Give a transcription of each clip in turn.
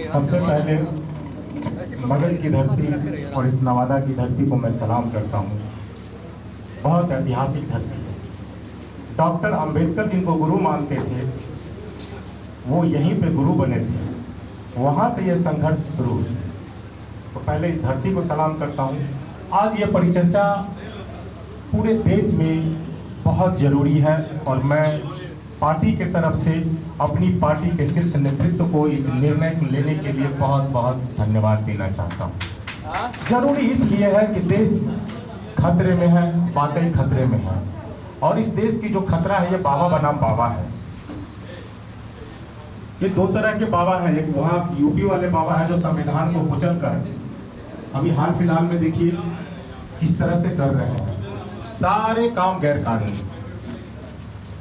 सबसे पहले मगध की धरती और इस नवादा की धरती को मैं सलाम करता हूँ। बहुत ऐतिहासिक धरती है। डॉक्टर अंबेडकर जिनको गुरु मानते थे वो यहीं पे गुरु बने थे, वहाँ से ये संघर्ष शुरू हुआ। तो पहले इस धरती को सलाम करता हूँ। आज ये परिचर्चा पूरे देश में बहुत ज़रूरी है और मैं पार्टी के तरफ से अपनी पार्टी के शीर्ष नेतृत्व को इस निर्णय को लेने के लिए बहुत बहुत धन्यवाद देना चाहता हूँ। जरूरी इसलिए है कि देश खतरे में है, वाकई खतरे में है, और इस देश की जो खतरा है ये बाबा बनाम बाबा है। ये दो तरह के बाबा हैं। एक वहाँ यूपी वाले बाबा है जो संविधान को कुचल कर अभी हाल फिलहाल में देखिए किस तरह से कर रहे हैं, सारे काम गैर कानूनी।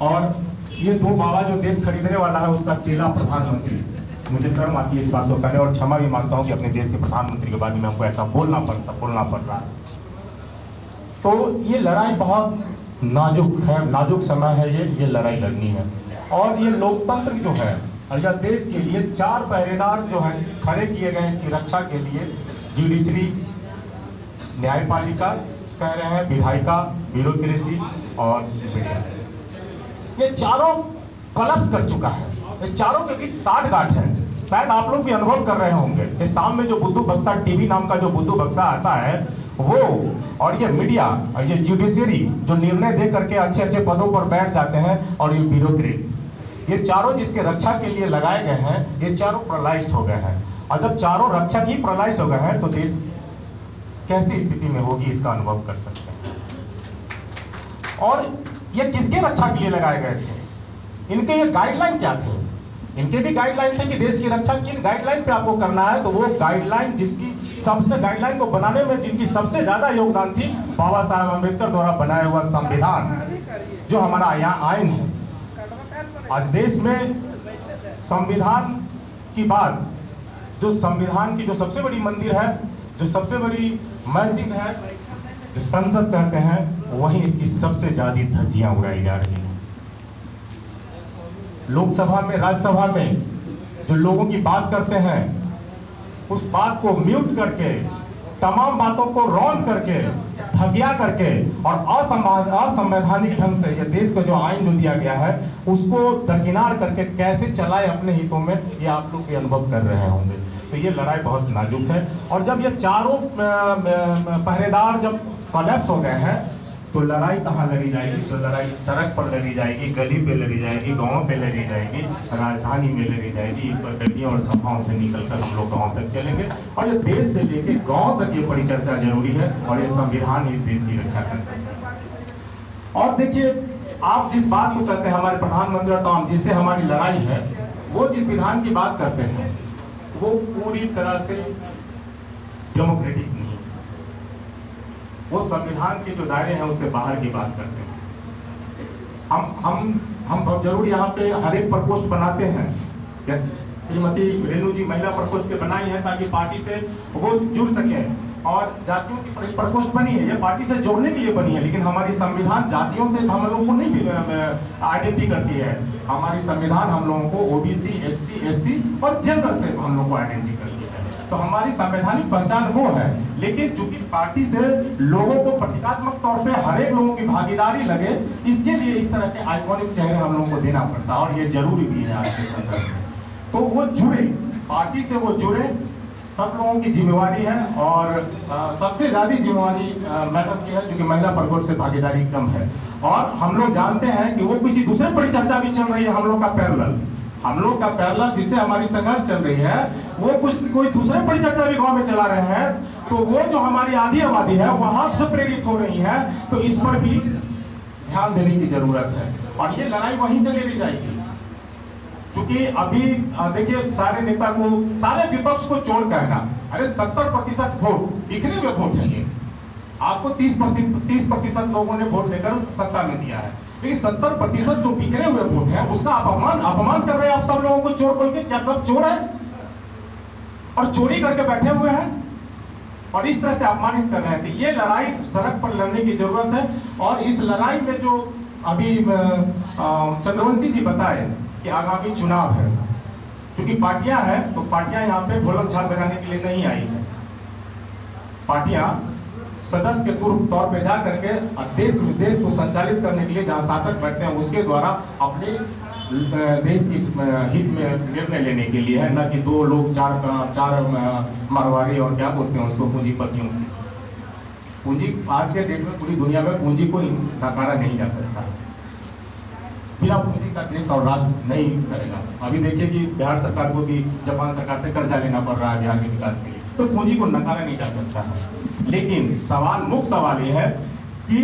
और ये दो बाबा जो देश खरीदने वाला है उसका चेला प्रधानमंत्री। मुझे शर्म आती है इस बात को कहने और क्षमा भी मांगता हूँ कि अपने देश के प्रधानमंत्री के बारे में हमको ऐसा बोलना पड़ रहा है। तो ये लड़ाई बहुत नाजुक है, नाजुक समय है, ये लड़ाई लड़नी है। और ये लोकतंत्र जो है और यह देश के लिए 4 पहरेदार जो है खड़े किए गए इसकी रक्षा के लिए। जुडिशरी, न्यायपालिका कह रहे हैं, विधायिका, ब्यूरोक्रेसी और मीडिया, ये चारों कोलैप्स कर चुका है। ये चारों के बीच 60 गांठ है। शायद आप लोग भी अनुभव कर रहे होंगे कि शाम में जो बुद्धू बक्सा टीवी नाम का जो बुद्धू बक्सा आता है वो, और ये मीडिया और ये जुडिशरी जो निर्णय दे करके अच्छे अच्छे पदों पर बैठ जाते हैं, और ये ब्यूरोक्रेट, ये चारों जिसके रक्षा के लिए लगाए गए हैं, ये चारों पैरालाइज्ड हो गए हैं। और जब चारों रक्षक ही पैरालाइज्ड हो गए हैं तो देश कैसी स्थिति में होगी इसका अनुभव कर सकते हैं। और ये किसके रक्षा के लिए लगाए गए थे? इनके ये गाइडलाइन क्या थे? इनके भी गाइडलाइन है कि देश की रक्षा किन गाइडलाइन पे आपको करना है। तो वो गाइडलाइन जिसकी सबसे गाइडलाइन को बनाने में जिनकी सबसे ज्यादा योगदान थी, बाबा साहब अम्बेडकर द्वारा बनाया हुआ संविधान जो हमारा यहाँ आइन है। आज देश में संविधान की बात, जो संविधान की जो सबसे बड़ी मंदिर है, जो सबसे बड़ी मस्जिद है, जो संसद कहते हैं, वहीं इसकी सबसे ज्यादा धज्जियां उड़ाई जा रही हैं। लोकसभा में, राज्यसभा में जो लोगों की बात करते हैं उस बात को म्यूट करके, तमाम बातों को रौन करके, ठगिया करके और असंवैधानिक ढंग से ये देश को जो आइन जो दिया गया है उसको दरकिनार करके कैसे चलाए अपने हितों में, ये आप लोग भी अनुभव कर रहे होंगे। तो ये लड़ाई बहुत नाजुक है। और जब ये चारों पहरेदार जब कोलैप्स हो गए हैं तो लड़ाई कहाँ लड़ी जाएगी? तो लड़ाई सड़क पर लड़ी जाएगी, गली पे लड़ी जाएगी, गाँव पे लड़ी जाएगी, राजधानी में लड़ी जाएगी। गड्डियों और सभाओं से निकलकर हम लोग गाँव तक चलेंगे। और ये देश से लेके गाँव तक ये परिचर्चा जरूरी है और ये संविधान इस देश की रक्षा कर सकता है। और देखिए, आप जिस बात को कहते हैं हमारे प्रधानमंत्री तो जिससे हमारी लड़ाई है, वो जिस विधान की बात करते हैं वो पूरी तरह से डेमोक्रेटिक नहीं, वो संविधान के जो दायरे हैं उससे बाहर की बात करते हैं। हम बहुत जरूर यहाँ पे हर एक प्रकोष्ठ बनाते हैं। श्रीमती रेणु जी महिला प्रकोष्ठ पे बनाई है ताकि पार्टी से वो जुड़ सके, और जातियों की प्रकोष्ठ बनी है, ये पार्टी से जोड़ने के लिए बनी है। लेकिन हमारी संविधान जातियों से हम लोगों को नहीं आइडेंटिटी करती है। हमारी संविधान हम लोगों को ओबीसी, एसटी, एससी और जनरल से हम लोग को आइडेंटिटी करती है। तो हमारी संवैधानिक पहचान वो है। लेकिन चूंकि पार्टी से लोगों को प्रतीकात्मक तौर पे हर एक लोगों की भागीदारी लगे, इसके लिए इस तरह के आइकॉनिक चेहरे हम लोगों को देना पड़ता है, और ये जरूरी भी है आज के संदर्भ में। तो वो जुड़े, पार्टी से वो जुड़े, सब लोगों की जिम्मेवारी है। और सबसे ज्यादा जिम्मेवारी मैडम की है क्योंकि महिला प्रकोष्ठ से भागीदारी कम है। और हम लोग जानते हैं कि वो किसी दूसरे परिचर्चा भी चल रही है, हम लोग का पैरेलल जिससे हमारी संघर्ष चल रही है, वो कोई दूसरे परिचर्चा भी गांव में चला रहे हैं। तो वो जो हमारी आधी आबादी है वहां से प्रेरित हो रही है। तो इस पर भी ध्यान देने की जरूरत है और ये लड़ाई वहीं से लेनी जाएगी। क्योंकि अभी देखिए, सारे नेता को, सारे विपक्ष को चोर कहना, अरे 70% वोट बिखरे हुए वोट है। ये आपको 30% लोगों ने वोट देकर सत्ता में दिया है, लेकिन 70% जो बिखरे हुए वोट है उसका अपमान कर रहे हैं आप सब लोगों को चोर बोल के। क्या सब चोर है और चोरी करके बैठे हुए हैं और इस तरह से अपमानित कर रहे हैं? ये लड़ाई सड़क पर लड़ने की जरूरत है। और इस लड़ाई में जो अभी चंद्रवंशी जी बताए कि आगामी चुनाव है, क्योंकि पार्टियां हैं तो पार्टियां यहाँ पे ढोलक झाल बजाने के लिए नहीं आई है। पार्टियां सदस्य के तौर पे जा करके देश को संचालित करने के लिए जहां शासक बैठते हैं उसके द्वारा अपने देश की हित में निर्णय लेने के लिए है, न कि दो लोग चार मारवाड़ी और क्या बोलते हैं उसको पूंजीपतियों की। पूंजी आज के डेट में पूरी दुनिया में पूंजी को नकारा नहीं जा सकता। बिना पूंजी का देश और राष्ट्र नहीं करेगा। अभी देखिए कि बिहार सरकार को भी जापान सरकार से कर्जा लेना पड़ रहा है बिहार के विकास के लिए, तो पूंजी को नकारा नहीं जा सकता है। लेकिन मुख्य सवाल यह है कि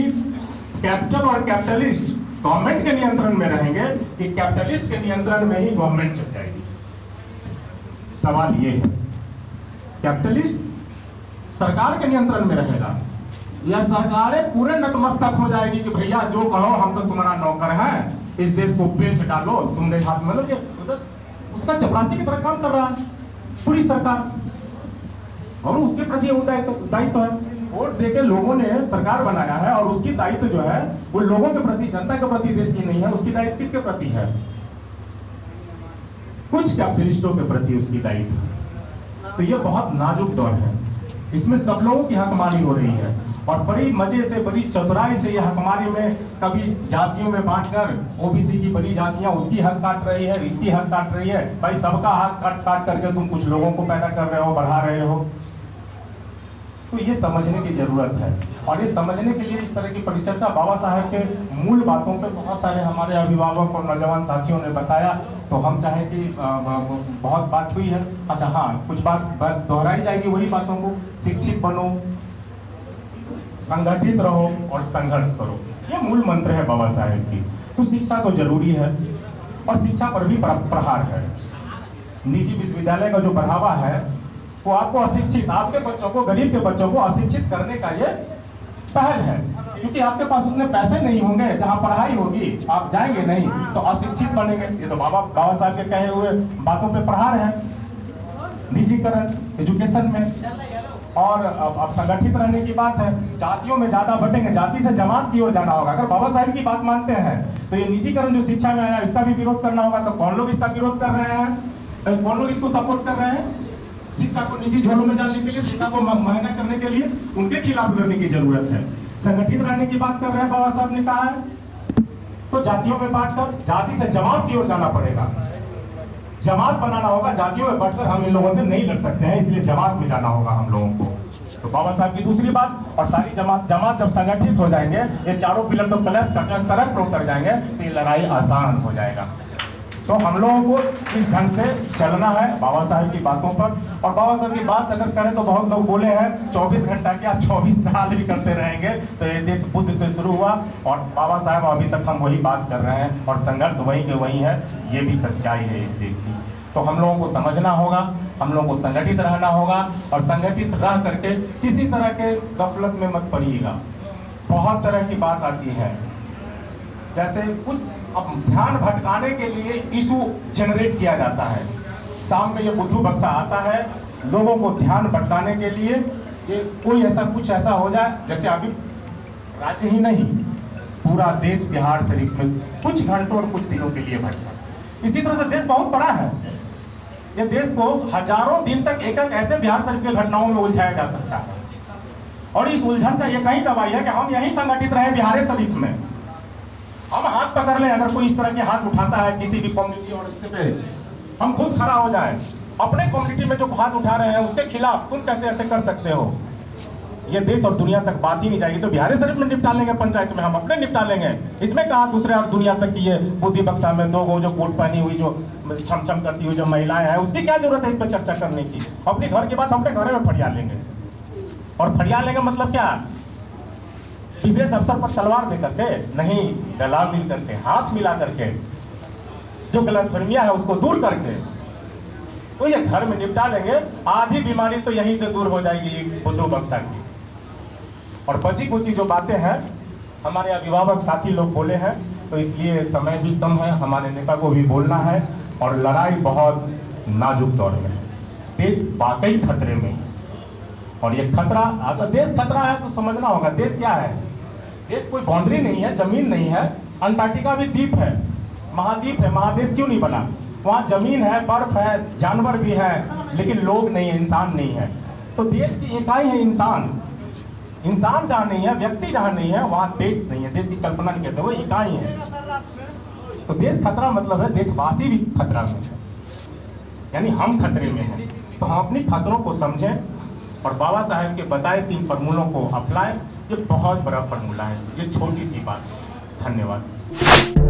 कैपिटल और कैपिटलिस्ट गवर्नमेंट के नियंत्रण में रहेंगे कि कैपिटलिस्ट के नियंत्रण में ही गवर्नमेंट चल जाएगी। सवाल ये है, कैपिटलिस्ट सरकार के नियंत्रण में रहेगा या सरकारें पूरे नतमस्तक हो जाएगी कि भैया जो कहो हम तो तुम्हारा नौकर हैं, इस देश को बेच डालो, तुमने हाथ में मतलब उसका चपरासी की तरह काम कर रहा है पूरी सरकार, और उसके प्रति दायित्व है। वोट देके लोगों ने सरकार बनाया है और उसकी दायित्व जो है वो लोगों के प्रति, जनता के प्रति देश की नहीं है, उसकी दायित्व किसके प्रति है? कुछ कैपिटलिस्टों के प्रति उसकी दायित्व। तो ये बहुत नाजुक दौर है, इसमें सब लोगों की हकमारी हो रही है और बड़ी मजे से, बड़ी चतुराई से ये हकमारी में कभी जातियों में बांटकर ओबीसी की बड़ी जातियां उसकी हक काट रही है, इसकी हक काट रही है। भाई सबका हक काट करके तुम कुछ लोगों को पैदा कर रहे हो, बढ़ा रहे हो। तो ये समझने की जरूरत है और ये समझने के लिए इस तरह की परिचर्चा बाबा साहब के मूल बातों पे बहुत सारे हमारे अभिभावक और नौजवान साथियों ने बताया, तो हम चाहें कि बहुत बात हुई है। अच्छा हाँ, कुछ बात दोहराई जाएगी वही बातों को, शिक्षित बनो, संगठित रहो और संघर्ष करो, ये मूल मंत्र है बाबा साहेब की। तो शिक्षा तो जरूरी है और शिक्षा पर भी प्रहार है। निजी विश्वविद्यालय का जो बढ़ावा है वो आपको अशिक्षित, आपके बच्चों को, गरीब के बच्चों को अशिक्षित करने का ये पहल है, क्योंकि आपके पास उतने पैसे नहीं होंगे, जहां पढ़ाई होगी आप जाएंगे नहीं तो अशिक्षित बनेंगे। ये तो बाबा साहब के कहे हुए बातों पे प्रहार है, निजीकरण एजुकेशन में। और अब संगठित रहने की बात है, जातियों में ज्यादा बटेंगे, जाति से जमात की ओर जाना होगा। अगर बाबा साहब की बात मानते हैं तो ये निजीकरण जो शिक्षा में आया इसका भी विरोध करना होगा। तो कौन लोग इसका विरोध कर रहे हैं, कौन लोग इसको सपोर्ट कर रहे हैं? शिक्षा को निजी झोलों में डालने के लिए, शिक्षा को महंगा करने के लिए, उनके खिलाफ लड़ने की जरूरत है। संगठित रहने की बात कर रहे हैं बाबा साहब ने कहा है, तो जातियों में बांटकर जाति से जमात की ओर जाना पड़ेगा, जमात बनाना होगा। जातियों में बांटकर हम इन लोगों से नहीं लड़ सकते हैं, इसलिए जमात में जाना होगा हम लोगों को। तो बाबा साहब की दूसरी बात, और सारी जमात जब संगठित हो जाएंगे, ये चारों पिलर तो कलेक्ट करके सड़क पर उतर जाएंगे, तो ये लड़ाई आसान हो जाएगा। तो हम लोगों को इस ढंग से चलना है बाबा साहब की बातों पर। और बाबा साहब की बात अगर करें तो बहुत लोग बोले हैं 24 घंटा क्या 24 साल भी करते रहेंगे। तो ये देश बुद्ध से शुरू हुआ और बाबा साहब अभी तक हम वही बात कर रहे हैं और संघर्ष वही के वही है, ये भी सच्चाई है इस देश की। तो हम लोगों को समझना होगा, हम लोगों को संगठित रहना होगा और संगठित रह करके किसी तरह के गफलत में मत पड़िएगा। बहुत तरह की बात आती है, जैसे कुछ अब ध्यान भटकाने के लिए इशू जनरेट किया जाता है। शाम में ये बुद्धू बक्सा आता है लोगों को ध्यान भटकाने के लिए, ये कोई कुछ ऐसा हो जाए जैसे अभी राज्य ही नहीं पूरा देश बिहार शरीफ में कुछ घंटों और कुछ दिनों के लिए भटका। इसी तरह से देश बहुत बड़ा है, ये देश को हजारों दिन तक एक ऐसे बिहार शरीफ की घटनाओं में उलझाया जा सकता है। और इस उलझन का ये कहीं दवाई है कि हम यहीं संगठित रहे बिहार शरीफ में। हम हाथ पकड़ लें, अगर कोई इस तरह के हाथ उठाता है किसी भी कम्युनिटी और इससे पे हम खुद खड़ा हो जाएं। अपने कम्युनिटी में जो हाथ उठा रहे हैं उसके खिलाफ तुम कैसे ऐसे कर सकते हो? ये देश और दुनिया तक बात ही नहीं जाएगी। तो बिहार शरीफ में निपटा लेंगे, पंचायत में हम अपने निपटा लेंगे, इसमें कहा दूसरे और दुनिया तक की ये बुद्धि बक्सा में दो गो जो कोट पहनी हुई जो छम करती हुई जो महिलाएं हैं उसकी क्या जरूरत है इस पर चर्चा करने की? अपने घर की बात अपने घरे में फरिया लेंगे। और फरिया लेंगे मतलब क्या? विशेष अवसर पर तलवार दे करके नहीं, गला मिल करके, हाथ मिला करके, जो गलतफहमियां है उसको दूर करके तो ये घर में निपटा लेंगे। आधी बीमारी तो यहीं से दूर हो जाएगी बुद्धू बक्सा की। और बची कुची जो बातें हैं हमारे अभिभावक साथी लोग बोले हैं, तो इसलिए समय भी कम है, हमारे नेता को भी बोलना है। और लड़ाई बहुत नाजुक दौर में है, देश वाकई खतरे में है। और ये खतरा, अगर देश खतरा है तो समझना होगा देश क्या है। देश कोई बाउंड्री नहीं है, जमीन नहीं है, अंटार्कटिका भी द्वीप है, महाद्वीप है, महादेश क्यों नहीं बना? वहाँ जमीन है, बर्फ है, जानवर भी है, लेकिन लोग नहीं है, इंसान नहीं है। तो देश की इकाई है इंसान। इंसान जहाँ नहीं है, व्यक्ति जहाँ नहीं है, वहाँ देश नहीं है। देश की कल्पना नहीं करते, वो इकाई है। तो देश खतरा मतलब है देशवासी भी खतरा में है, यानी हम खतरे में हैं। तो हम अपनी खतरों को समझें और बाबा साहेब के बताए 3 फार्मूलों को अपनाएं। ये बहुत बड़ा फार्मूला है, ये छोटी सी बात। धन्यवाद।